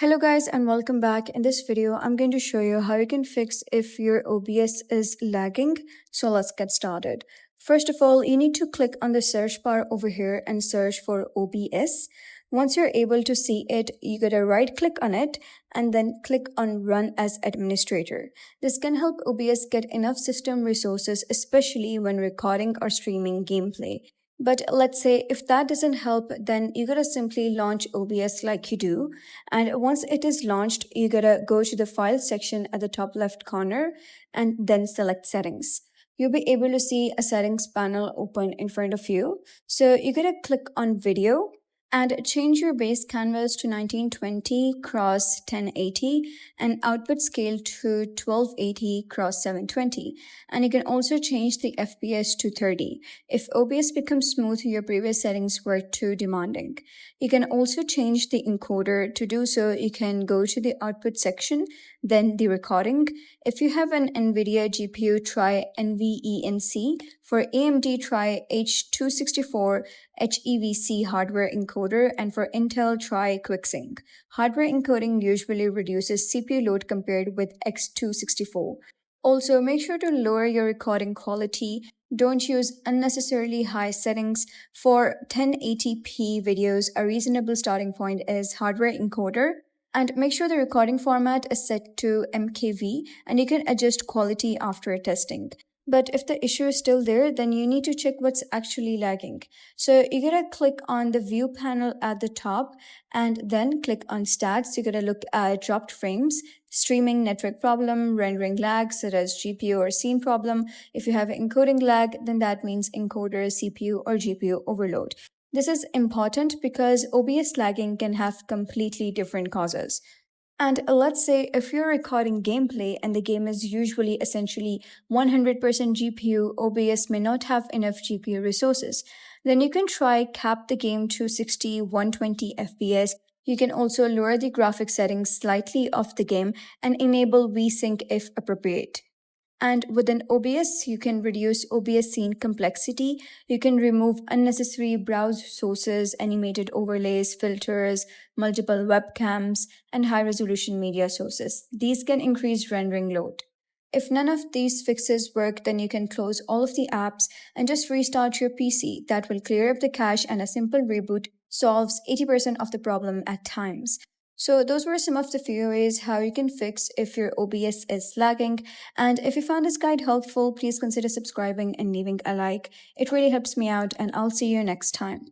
Hello guys and welcome back. In this video, I'm going to show you how you can fix if your OBS is lagging. So let's get started. First of all, you need to click on the search bar over here and search for OBS. Once you're able to see it, you gotta right click on it and then click on Run as Administrator. This can help OBS get enough system resources, especially when recording or streaming gameplay. But let's say if that doesn't help, then you gotta simply launch OBS like you do. And once it is launched, you gotta go to the File section at the top left corner and then select Settings. You'll be able to see a settings panel open in front of you. So you gotta click on Video and change your base canvas to 1920 x 1080 and output scale to 1280 x 720. And you can also change the FPS to 30 if OBS becomes smooth, your previous settings were too demanding. You can also change the encoder. To do so, you can go to the output section, then the recording. If you have an NVIDIA GPU, try NVENC. For AMD, try H264 HEVC hardware encoder, and for Intel, try QuickSync. Hardware encoding usually reduces CPU load compared with X264. Also, make sure to lower your recording quality. Don't use unnecessarily high settings. For 1080p videos, a reasonable starting point is hardware encoder. And make sure the recording format is set to MKV, and you can adjust quality after testing. But if the issue is still there, then you need to check what's actually lagging. So you gotta click on the view panel at the top and then click on stats. You gotta look at dropped frames, streaming network problem, rendering lag, such as GPU or scene problem. If you have encoding lag, then that means encoder, CPU, or GPU overload. This is important because OBS lagging can have completely different causes. And let's say if you're recording gameplay and the game is usually essentially 100% GPU, OBS may not have enough GPU resources. Then you can try cap the game to 60, 120 FPS. You can also lower the graphics settings slightly of the game and enable VSync if appropriate. And within OBS, you can reduce OBS scene complexity. You can remove unnecessary browse sources, animated overlays, filters, multiple webcams, and high-resolution media sources. These can increase rendering load. If none of these fixes work, then you can close all of the apps and just restart your PC. That will clear up the cache, and a simple reboot solves 80% of the problem at times. So those were some of the few ways how you can fix if your OBS is lagging. And if you found this guide helpful, please consider subscribing and leaving a like. It really helps me out, and I'll see you next time.